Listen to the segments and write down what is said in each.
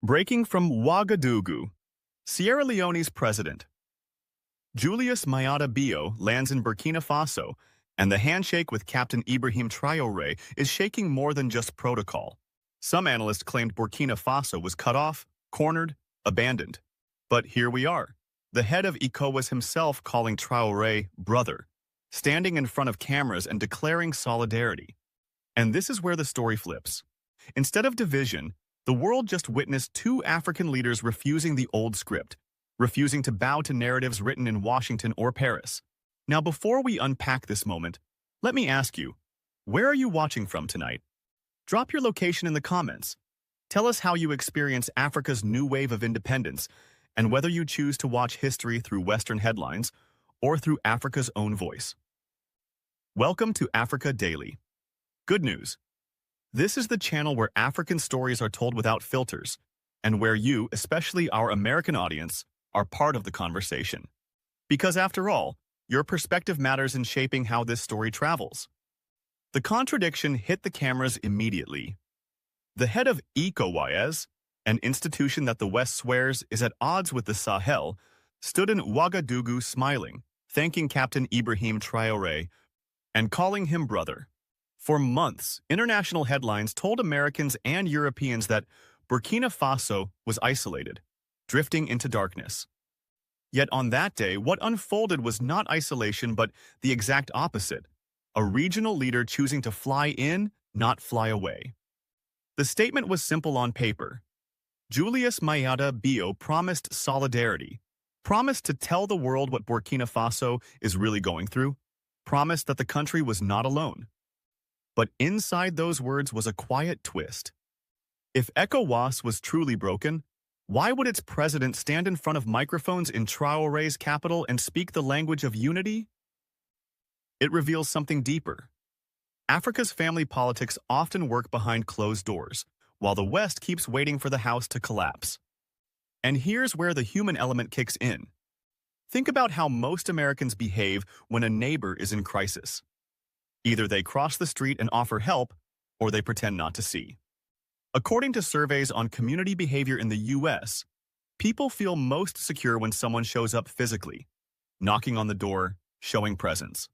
Breaking from Ouagadougou, Sierra Leone's president. Julius Maada Bio lands in Burkina Faso, and the handshake with Captain Ibrahim Traoré is shaking more than just protocol. Some analysts claimed Burkina Faso was cut off, cornered, abandoned. But here we are, the head of ECOWAS himself calling Traoré brother, standing in front of cameras and declaring solidarity. And this is where the story flips. Instead of division, the world just witnessed two African leaders refusing the old script, refusing to bow to narratives written in Washington or Paris. Now, before we unpack this moment, let me ask you, where are you watching from tonight? Drop your location in the comments. Tell us how you experience Africa's new wave of independence, and whether you choose to watch history through Western headlines or through Africa's own voice. Welcome to Africa Daily. Good news. This is the channel where African stories are told without filters, and where you, especially our American audience, are part of the conversation. Because after all, your perspective matters in shaping how this story travels. The contradiction hit the cameras immediately. The head of ECOWAS, an institution that the West swears is at odds with the Sahel, stood in Ouagadougou smiling, thanking Captain Ibrahim Traoré, and calling him brother. For months, international headlines told Americans and Europeans that Burkina Faso was isolated, drifting into darkness. Yet on that day, what unfolded was not isolation but the exact opposite, a regional leader choosing to fly in, not fly away. The statement was simple on paper. Julius Maada Bio promised solidarity, promised to tell the world what Burkina Faso is really going through, promised that the country was not alone. But inside those words was a quiet twist. If ECOWAS was truly broken, why would its president stand in front of microphones in Traoré's capital and speak the language of unity? It reveals something deeper. Africa's family politics often work behind closed doors, while the West keeps waiting for the house to collapse. And here's where the human element kicks in. Think about how most Americans behave when a neighbor is in crisis. Either they cross the street and offer help, or they pretend not to see. According to surveys on community behavior in the U.S., people feel most secure when someone shows up physically, knocking on the door, showing presence.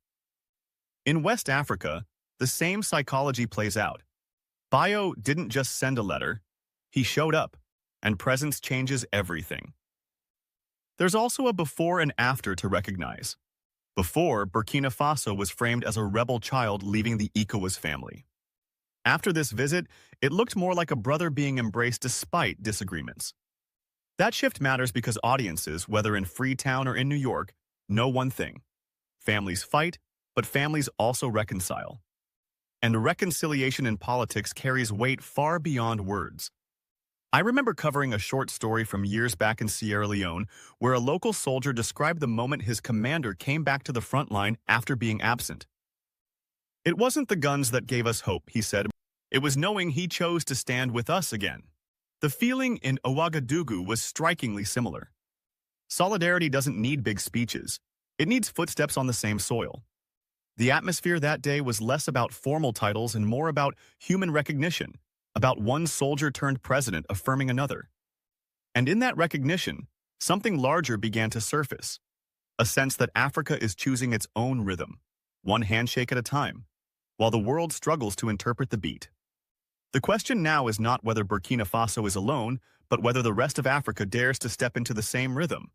In West Africa, the same psychology plays out. Bio didn't just send a letter, he showed up, and presence changes everything. There's also a before and after to recognize. Before, Burkina Faso was framed as a rebel child leaving the ECOWAS family. After this visit, it looked more like a brother being embraced despite disagreements. That shift matters because audiences, whether in Freetown or in New York, know one thing. Families fight, but families also reconcile. And reconciliation in politics carries weight far beyond words. I remember covering a short story from years back in Sierra Leone where a local soldier described the moment his commander came back to the front line after being absent. It wasn't the guns that gave us hope, he said. It was knowing he chose to stand with us again. The feeling in Ouagadougou was strikingly similar. Solidarity doesn't need big speeches. It needs footsteps on the same soil. The atmosphere that day was less about formal titles and more about human recognition, about one soldier turned president affirming another. And in that recognition, something larger began to surface, a sense that Africa is choosing its own rhythm, one handshake at a time, while the world struggles to interpret the beat. The question now is not whether Burkina Faso is alone, but whether the rest of Africa dares to step into the same rhythm.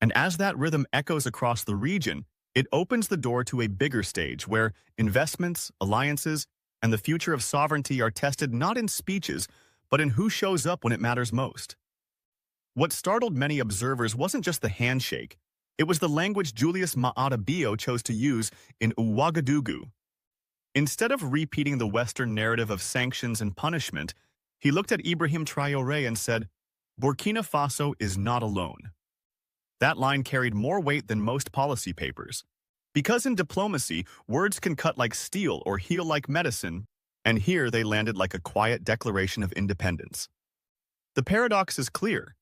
And as that rhythm echoes across the region, it opens the door to a bigger stage where investments, alliances, and the future of sovereignty are tested not in speeches, but in who shows up when it matters most. What startled many observers wasn't just the handshake, it was the language Julius Maada Bio chose to use in Ouagadougou. Instead of repeating the Western narrative of sanctions and punishment, he looked at Ibrahim Traoré and said, "Burkina Faso is not alone." That line carried more weight than most policy papers. Because in diplomacy, words can cut like steel or heal like medicine, and here they landed like a quiet declaration of independence. The paradox is clear.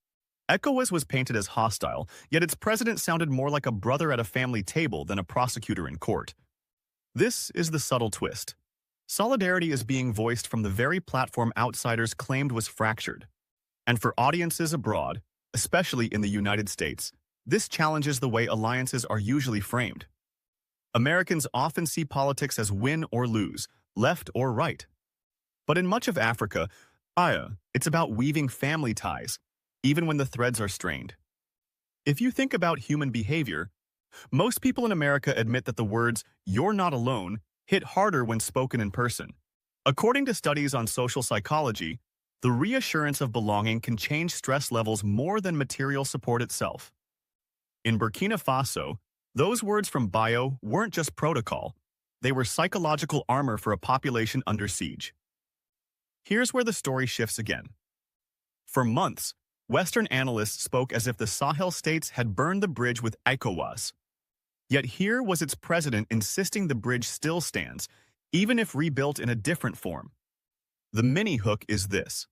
ECOWAS was painted as hostile, yet its president sounded more like a brother at a family table than a prosecutor in court. This is the subtle twist. Solidarity is being voiced from the very platform outsiders claimed was fractured. And for audiences abroad, especially in the United States, this challenges the way alliances are usually framed. Americans often see politics as win or lose, left or right. But in much of Africa, it's about weaving family ties, even when the threads are strained. If you think about human behavior, most people in America admit that the words, "you're not alone," hit harder when spoken in person. According to studies on social psychology, the reassurance of belonging can change stress levels more than material support itself. In Burkina Faso, those words from Bio weren't just protocol, they were psychological armor for a population under siege. Here's where the story shifts again. For months, Western analysts spoke as if the Sahel states had burned the bridge with ECOWAS. Yet here was its president insisting the bridge still stands, even if rebuilt in a different form. The mini-hook is this.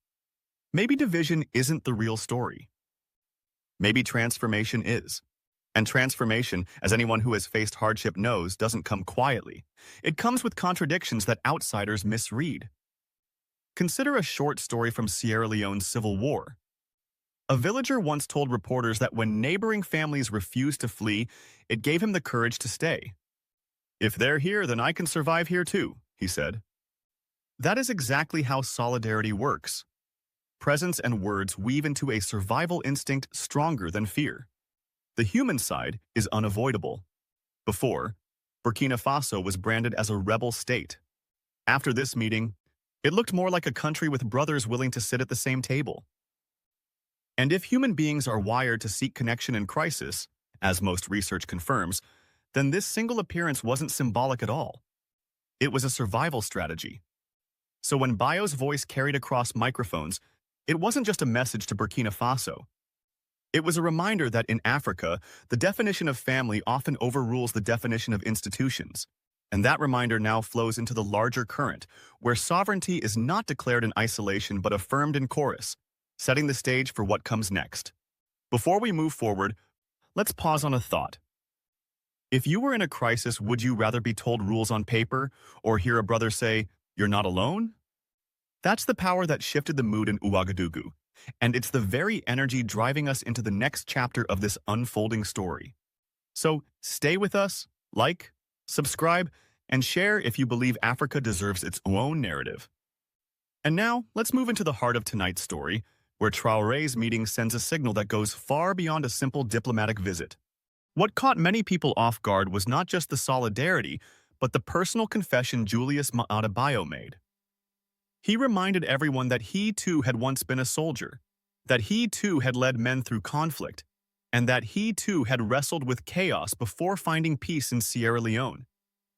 Maybe division isn't the real story. Maybe transformation is. And transformation, as anyone who has faced hardship knows, doesn't come quietly. It comes with contradictions that outsiders misread. Consider a short story from Sierra Leone's civil war. A villager once told reporters that when neighboring families refused to flee, it gave him the courage to stay. "If they're here, then I can survive here too," he said. That is exactly how solidarity works. Presence and words weave into a survival instinct stronger than fear. The human side is unavoidable. Before, Burkina Faso was branded as a rebel state. After this meeting, it looked more like a country with brothers willing to sit at the same table. And if human beings are wired to seek connection in crisis, as most research confirms, then this single appearance wasn't symbolic at all. It was a survival strategy. So when Bio's voice carried across microphones, it wasn't just a message to Burkina Faso. It was a reminder that in Africa, the definition of family often overrules the definition of institutions. And that reminder now flows into the larger current, where sovereignty is not declared in isolation but affirmed in chorus, setting the stage for what comes next. Before we move forward, let's pause on a thought. If you were in a crisis, would you rather be told rules on paper or hear a brother say, "You're not alone"? That's the power that shifted the mood in Ouagadougou, and it's the very energy driving us into the next chapter of this unfolding story. So stay with us, like, subscribe, and share if you believe Africa deserves its own narrative. And now, let's move into the heart of tonight's story, where Traoré's meeting sends a signal that goes far beyond a simple diplomatic visit. What caught many people off guard was not just the solidarity, but the personal confession Julius Maada Bio made. He reminded everyone that he too had once been a soldier, that he too had led men through conflict, and that he too had wrestled with chaos before finding peace in Sierra Leone.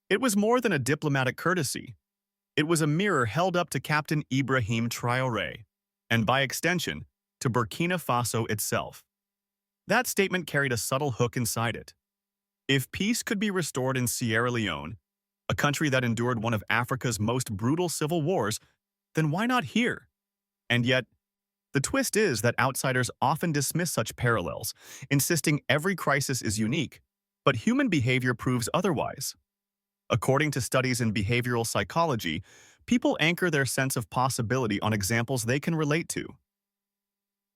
It was more than a diplomatic courtesy. It was a mirror held up to Captain Ibrahim Traoré, and by extension, to Burkina Faso itself. That statement carried a subtle hook inside it. If peace could be restored in Sierra Leone, a country that endured one of Africa's most brutal civil wars, then why not here? And yet, the twist is that outsiders often dismiss such parallels, insisting every crisis is unique, but human behavior proves otherwise. According to studies in behavioral psychology, people anchor their sense of possibility on examples they can relate to.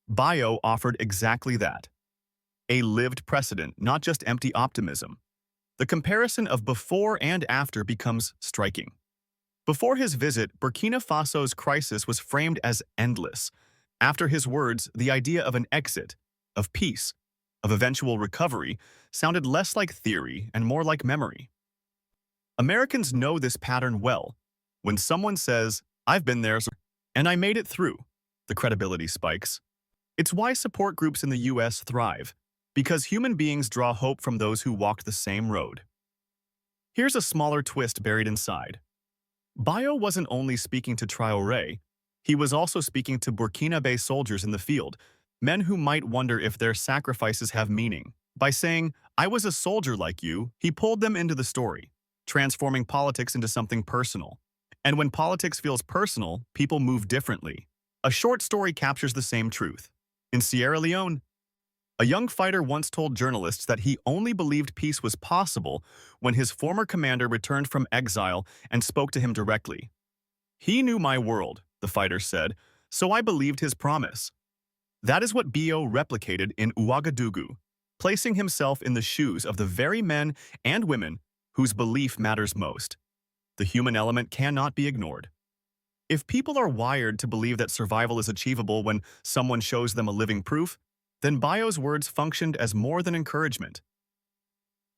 Bio offered exactly that. A lived precedent, not just empty optimism. The comparison of before and after becomes striking. Before his visit, Burkina Faso's crisis was framed as endless. After his words, the idea of an exit, of peace, of eventual recovery, sounded less like theory and more like memory. Americans know this pattern well. When someone says, "I've been there, and I made it through," the credibility spikes. It's why support groups in the US thrive, because human beings draw hope from those who walked the same road. Here's a smaller twist buried inside. Bio wasn't only speaking to Traoré, he was also speaking to Burkinabe soldiers in the field, men who might wonder if their sacrifices have meaning. By saying, "I was a soldier like you," he pulled them into the story, transforming politics into something personal. And when politics feels personal, people move differently. A short story captures the same truth. In Sierra Leone, A young fighter once told journalists that he only believed peace was possible when his former commander returned from exile and spoke to him directly. "He knew my world," the fighter said, "so I believed his promise." That is what Bio replicated in Ouagadougou, placing himself in the shoes of the very men and women whose belief matters most. The human element cannot be ignored. If people are wired to believe that survival is achievable when someone shows them a living proof, then Bio's words functioned as more than encouragement.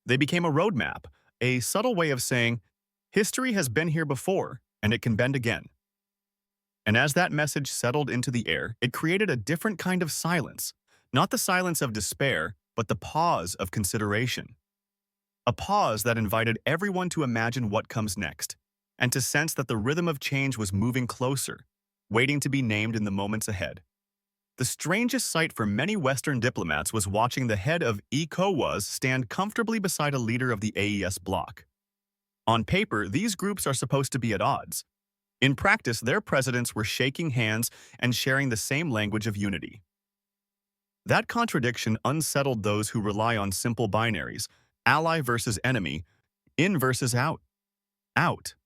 They became a roadmap, a subtle way of saying, history has been here before, and it can bend again. And as that message settled into the air, it created a different kind of silence, not the silence of despair, but the pause of consideration. A pause that invited everyone to imagine what comes next, and to sense that the rhythm of change was moving closer, waiting to be named in the moments ahead. The strangest sight for many Western diplomats was watching the head of ECOWAS stand comfortably beside a leader of the AES bloc. On paper, these groups are supposed to be at odds. In practice, their presidents were shaking hands and sharing the same language of unity. That contradiction unsettled those who rely on simple binaries, ally versus enemy, in versus out, out.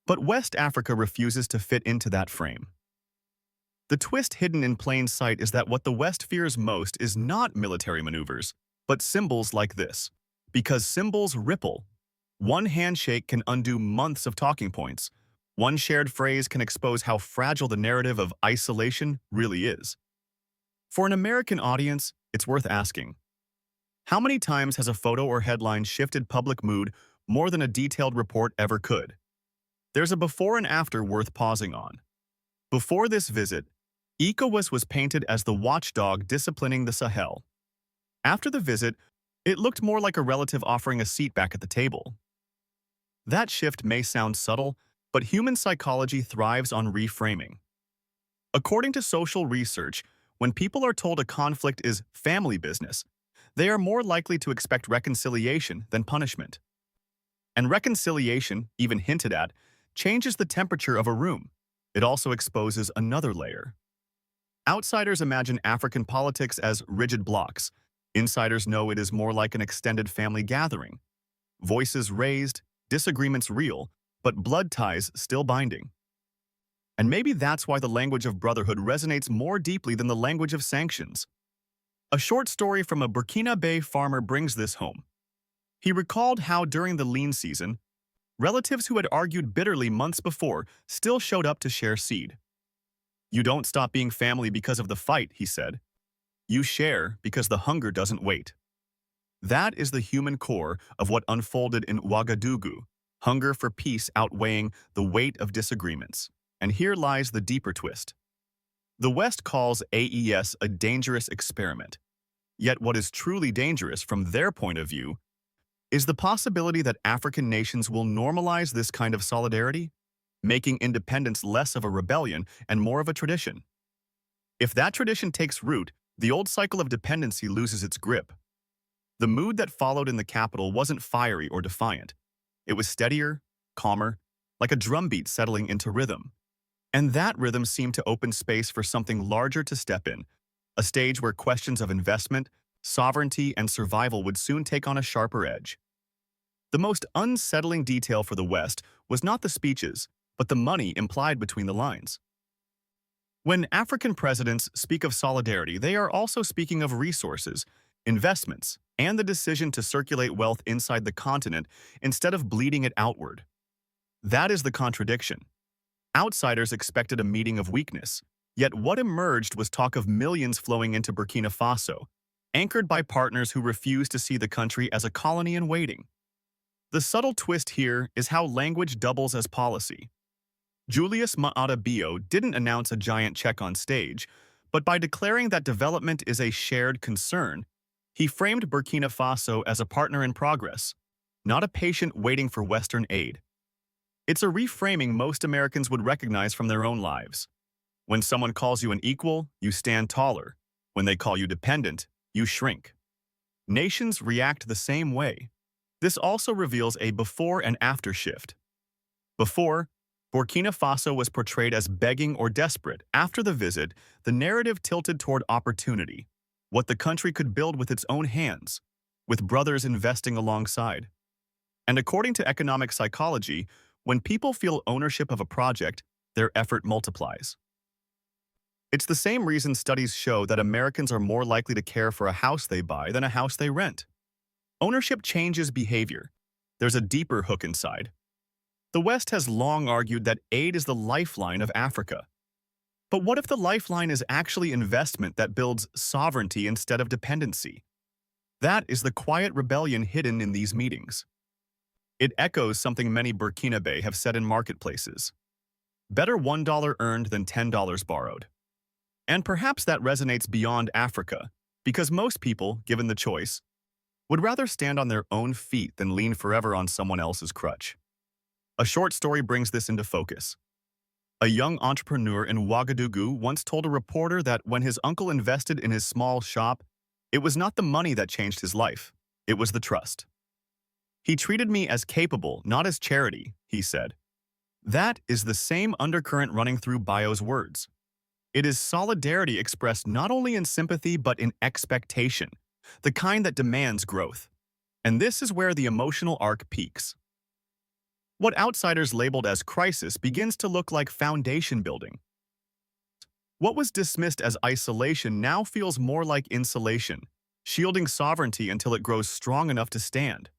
But West Africa refuses to fit into that frame. The twist hidden in plain sight is that what the West fears most is not military maneuvers, but symbols like this. Because symbols ripple. One handshake can undo months of talking points. One shared phrase can expose how fragile the narrative of isolation really is. For an American audience, it's worth asking. How many times has a photo or headline shifted public mood more than a detailed report ever could? There's a before and after worth pausing on. Before this visit, ECOWAS was painted as the watchdog disciplining the Sahel. After the visit, it looked more like a relative offering a seat back at the table. That shift may sound subtle, but human psychology thrives on reframing. According to social research, when people are told a conflict is family business, they are more likely to expect reconciliation than punishment. And reconciliation, even hinted at, changes the temperature of a room. It also exposes another layer. Outsiders imagine African politics as rigid blocks. Insiders know it is more like an extended family gathering. Voices raised, disagreements real, but blood ties still binding. And maybe that's why the language of brotherhood resonates more deeply than the language of sanctions. A short story from a Burkina Faso farmer brings this home. He recalled how during the lean season, relatives who had argued bitterly months before still showed up to share seed. "You don't stop being family because of the fight," he said. "You share because the hunger doesn't wait." That is the human core of what unfolded in Ouagadougou, hunger for peace outweighing the weight of disagreements. And here lies the deeper twist. The West calls AES a dangerous experiment. Yet what is truly dangerous from their point of view is the possibility that African nations will normalize this kind of solidarity, making independence less of a rebellion and more of a tradition. If that tradition takes root, the old cycle of dependency loses its grip. The mood that followed in the capital wasn't fiery or defiant. It was steadier, calmer, like a drumbeat settling into rhythm. And that rhythm seemed to open space for something larger to step in, a stage where questions of investment, sovereignty, and survival would soon take on a sharper edge. The most unsettling detail for the West was not the speeches, but the money implied between the lines. When African presidents speak of solidarity, they are also speaking of resources, investments, and the decision to circulate wealth inside the continent instead of bleeding it outward. That is the contradiction. Outsiders expected a meeting of weakness, yet what emerged was talk of millions flowing into Burkina Faso, anchored by partners who refused to see the country as a colony in waiting. The subtle twist here is how language doubles as policy. Julius Maada Bio didn't announce a giant check on stage, but by declaring that development is a shared concern, he framed Burkina Faso as a partner in progress, not a patient waiting for Western aid. It's a reframing most Americans would recognize from their own lives. When someone calls you an equal, you stand taller. When they call you dependent, you shrink. Nations react the same way. This also reveals a before and after shift. Before, Burkina Faso was portrayed as begging or desperate. After the visit, the narrative tilted toward opportunity. what the country could build with its own hands, with brothers investing alongside. And according to economic psychology, when people feel ownership of a project, their effort multiplies. It's the same reason studies show that Americans are more likely to care for a house they buy than a house they rent. Ownership changes behavior. There's a deeper hook inside. The West has long argued that aid is the lifeline of Africa. But what if the lifeline is actually investment that builds sovereignty instead of dependency? That is the quiet rebellion hidden in these meetings. It echoes something many Burkinabe have said in marketplaces. Better $1 earned than $10 borrowed. And perhaps that resonates beyond Africa, because most people, given the choice, would rather stand on their own feet than lean forever on someone else's crutch. A short story brings this into focus. A young entrepreneur in Ouagadougou once told a reporter that when his uncle invested in his small shop, it was not the money that changed his life, it was the trust. He treated me as capable, not as charity, he said. That is the same undercurrent running through Bio's words. It is solidarity expressed not only in sympathy but in expectation, the kind that demands growth. And this is where the emotional arc peaks. What outsiders labeled as crisis begins to look like foundation building. What was dismissed as isolation now feels more like insulation, shielding sovereignty until it grows strong enough to stand.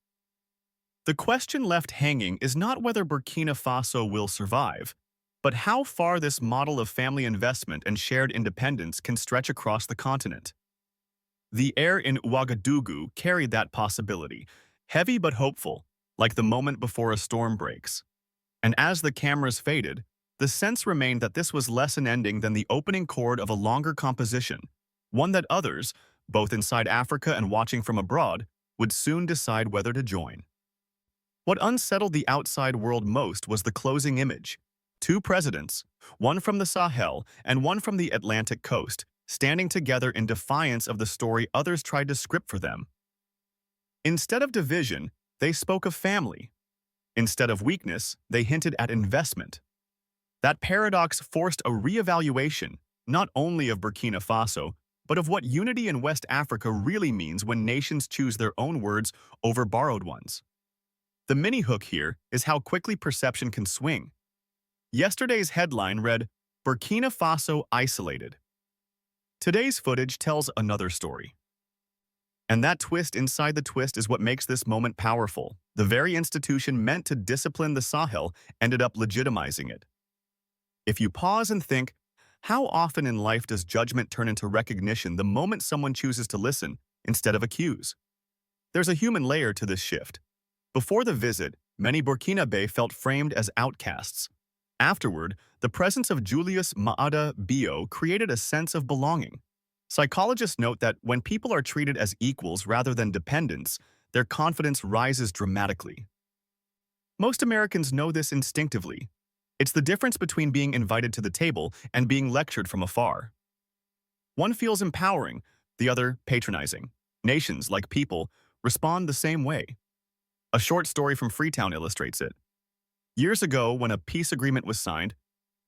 The question left hanging is not whether Burkina Faso will survive, but how far this model of family investment and shared independence can stretch across the continent. The air in Ouagadougou carried that possibility, heavy but hopeful, like the moment before a storm breaks. And as the cameras faded, the sense remained that this was less an ending than the opening chord of a longer composition, one that others, both inside Africa and watching from abroad, would soon decide whether to join. What unsettled the outside world most was the closing image. Two presidents, one from the Sahel and one from the Atlantic coast, standing together in defiance of the story others tried to script for them. Instead of division, they spoke of family. Instead of weakness, they hinted at investment. That paradox forced a reevaluation, not only of Burkina Faso, but of what unity in West Africa really means when nations choose their own words over borrowed ones. The mini-hook here is how quickly perception can swing. Yesterday's headline read, "Burkina Faso isolated." Today's footage tells another story. And that twist inside the twist is what makes this moment powerful. The very institution meant to discipline the Sahel ended up legitimizing it. If you pause and think, how often in life does judgment turn into recognition the moment someone chooses to listen instead of accuse? There's a human layer to this shift. Before the visit, many Burkinabe felt framed as outcasts. Afterward, the presence of Julius Maada Bio created a sense of belonging. Psychologists note that when people are treated as equals rather than dependents, their confidence rises dramatically. Most Americans know this instinctively. It's the difference between being invited to the table and being lectured from afar. One feels empowering, the other patronizing. Nations, like people, respond the same way. A short story from Freetown illustrates it. Years ago, when a peace agreement was signed,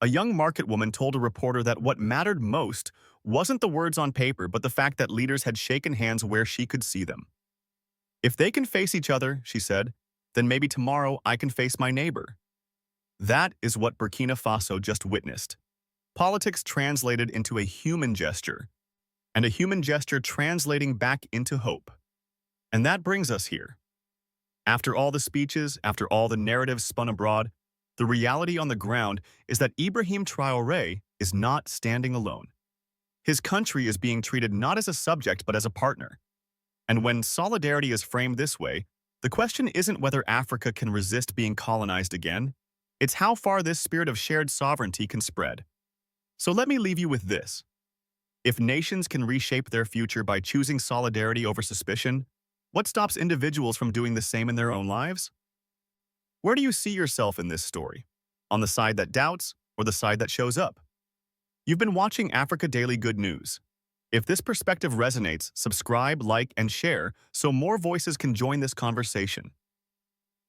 a young market woman told a reporter that what mattered most wasn't the words on paper, but the fact that leaders had shaken hands where she could see them. If they can face each other, she said, then maybe tomorrow I can face my neighbor. That is what Burkina Faso just witnessed. Politics translated into a human gesture, and a human gesture translating back into hope. And that brings us here. After all the speeches, after all the narratives spun abroad, the reality on the ground is that Ibrahim Traoré is not standing alone. His country is being treated not as a subject but as a partner. And when solidarity is framed this way, the question isn't whether Africa can resist being colonized again, it's how far this spirit of shared sovereignty can spread. So let me leave you with this. If nations can reshape their future by choosing solidarity over suspicion, what stops individuals from doing the same in their own lives? Where do you see yourself in this story? On the side that doubts or the side that shows up? You've been watching Africa Daily Good News. If this perspective resonates, subscribe, like, and share so more voices can join this conversation.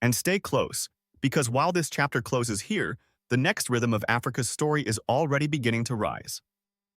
And stay close, because while this chapter closes here, the next rhythm of Africa's story is already beginning to rise.